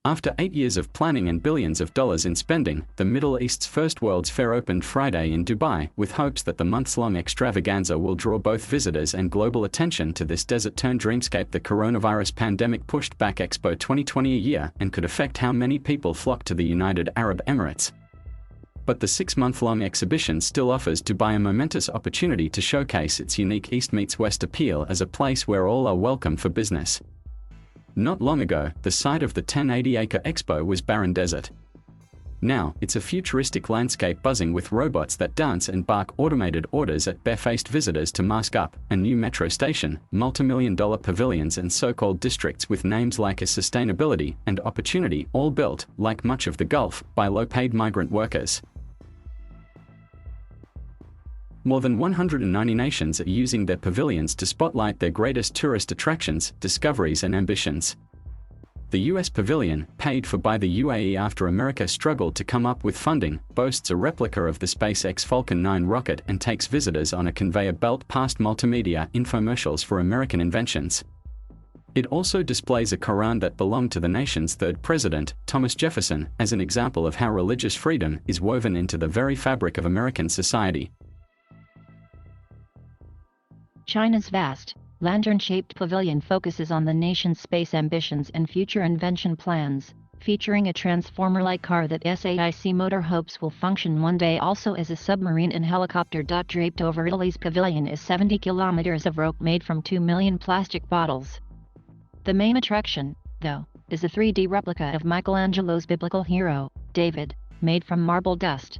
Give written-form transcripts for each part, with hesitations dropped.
After 8 years of planning and billions of dollars in spending, the Middle East's first World's Fair opened Friday in Dubai, with hopes that the months-long extravaganza will draw both visitors and global attention to this desert-turned dreamscape. The coronavirus pandemic pushed back Expo 2020 a year and could affect how many people flock to the United Arab Emirates. But the 6-month-long exhibition still offers Dubai a momentous opportunity to showcase its unique East meets West appeal as a place where all are welcome for business. Not long ago, the site of the 1080-acre Expo was barren desert. Now, it's a futuristic landscape buzzing with robots that dance and bark automated orders at barefaced visitors to mask up, a new metro station, multi-million-dollar pavilions and so-called districts with names like sustainability and opportunity, all built, like much of the Gulf, by low-paid migrant workers. More than 190 nations are using their pavilions to spotlight their greatest tourist attractions, discoveries and ambitions. The US pavilion, paid for by the UAE after America struggled to come up with funding, boasts a replica of the SpaceX Falcon 9 rocket and takes visitors on a conveyor belt past multimedia infomercials for American inventions. It also displays a Quran that belonged to the nation's third president, Thomas Jefferson, as an example of how religious freedom is woven into the very fabric of American society. China's vast, lantern-shaped pavilion focuses on the nation's space ambitions and future invention plans, featuring a transformer-like car that SAIC Motor hopes will function one day also as a submarine and helicopter. Draped over Italy's pavilion is 70 kilometers of rope made from 2 million plastic bottles. The main attraction, though, is a 3D replica of Michelangelo's biblical hero, David, made from marble dust.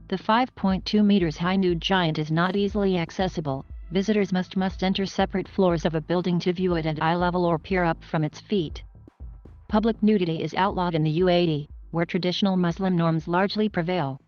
The 5.2 meters high nude giant is not easily accessible. Visitors must enter separate floors of a building to view it at eye level or peer up from its feet. Public nudity is outlawed in the UAE, where traditional Muslim norms largely prevail.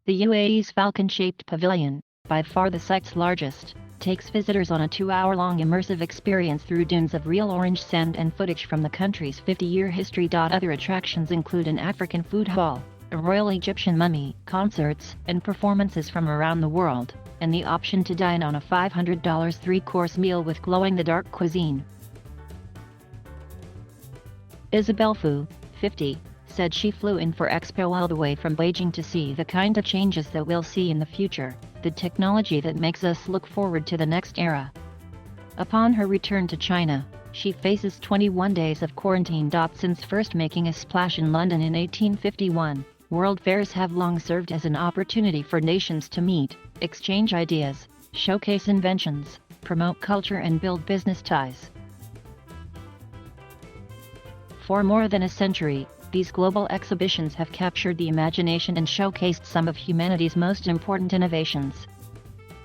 The UAE's falcon-shaped pavilion, by far the site's largest, takes visitors on a 2-hour-long immersive experience through dunes of real orange sand and footage from the country's 50-year history. Other attractions include an African food hall, a royal Egyptian mummy, concerts and performances from around the world, and the option to dine on a $500 3-course meal with glow-in-the-dark cuisine. Isabel Fu, 50, said she flew in for Expo all the way from Beijing to see the kind of changes that we'll see in the future, the technology that makes us look forward to the next era. Upon her return to China, she faces 21 days of quarantine. Since first making a splash in London in 1851, World fairs have long served as an opportunity for nations to meet, exchange ideas, showcase inventions, promote culture and build business ties. For more than a century, these global exhibitions have captured the imagination and showcased some of humanity's most important innovations.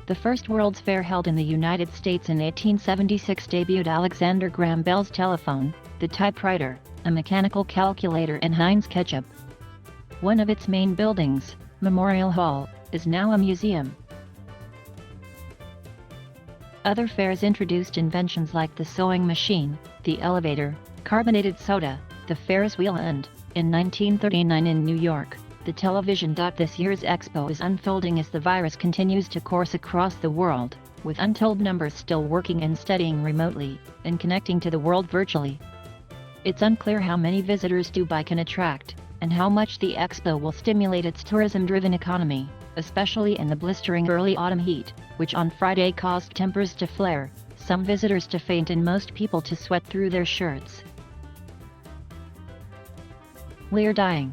The first World's Fair, held in the United States in 1876, debuted Alexander Graham Bell's telephone, the typewriter, a mechanical calculator and Heinz ketchup. One of its main buildings, Memorial Hall, is now a museum. Other fairs introduced inventions like the sewing machine, the elevator, carbonated soda, the Ferris wheel and, in 1939 in New York, the television. This year's Expo is unfolding as the virus continues to course across the world, with untold numbers still working and studying remotely, and connecting to the world virtually. It's unclear how many visitors Dubai can attract, and how much the Expo will stimulate its tourism-driven economy, especially in the blistering early autumn heat, which on Friday caused tempers to flare, some visitors to faint and most people to sweat through their shirts. "We're dying.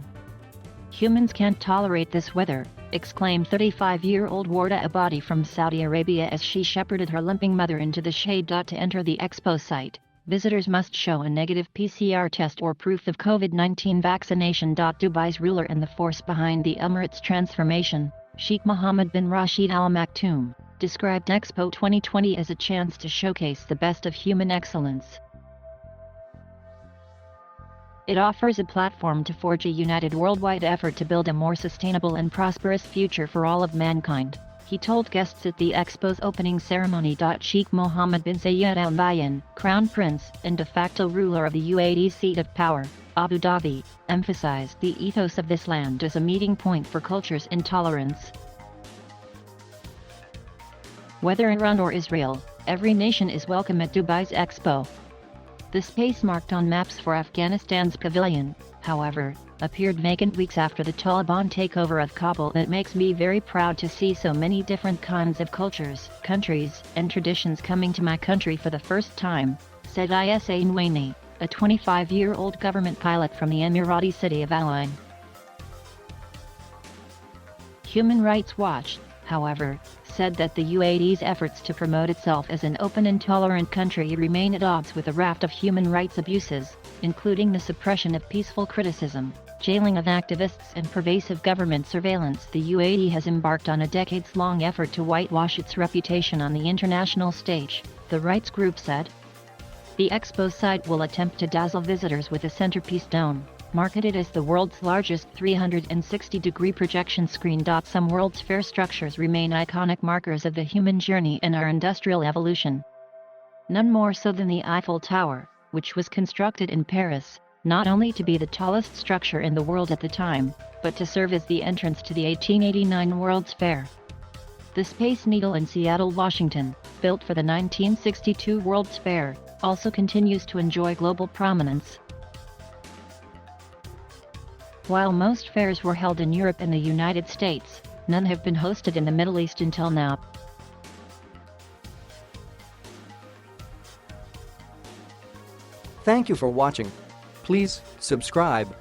Humans can't tolerate this weather," exclaimed 35-year-old Warda Abadi from Saudi Arabia as she shepherded her limping mother into the shade. To enter the Expo site, visitors must show a negative PCR test or proof of COVID-19 vaccination. Dubai's ruler and the force behind the Emirates' transformation, Sheikh Mohammed bin Rashid Al Maktoum, described Expo 2020 as a chance to showcase the best of human excellence. It offers a platform to forge a united worldwide effort to build a more sustainable and prosperous future for all of mankind, he told guests at the Expo's opening ceremony. Sheikh Mohammed bin Zayed Al Nahyan, Crown Prince and de facto ruler of the UAE seat of power, Abu Dhabi, emphasized the ethos of this land as a meeting point for cultures and tolerance. Whether Iran or Israel, every nation is welcome at Dubai's Expo. The space marked on maps for Afghanistan's pavilion, however, appeared vacant weeks after the Taliban takeover of Kabul. It makes me very proud to see so many different kinds of cultures, countries, and traditions coming to my country for the first time, said Isa Nwaini, a 25-year-old government pilot from the Emirati city of Al Ain. Human Rights Watch, however, said that the UAE's efforts to promote itself as an open and tolerant country remain at odds with a raft of human rights abuses, including the suppression of peaceful criticism, jailing of activists, and pervasive government surveillance. The UAE has embarked on a decades-long effort to whitewash its reputation on the international stage, the rights group said. The Expo site will attempt to dazzle visitors with a centerpiece dome, marketed as the world's largest 360-degree projection screen. Some World's Fair structures remain iconic markers of the human journey and our industrial evolution. None more so than the Eiffel Tower, which was constructed in Paris, not only to be the tallest structure in the world at the time, but to serve as the entrance to the 1889 World's Fair. The Space Needle in Seattle, Washington, built for the 1962 World's Fair, also continues to enjoy global prominence. While most fairs were held in Europe and the United States, none have been hosted in the Middle East until now. Thank you for watching. Please subscribe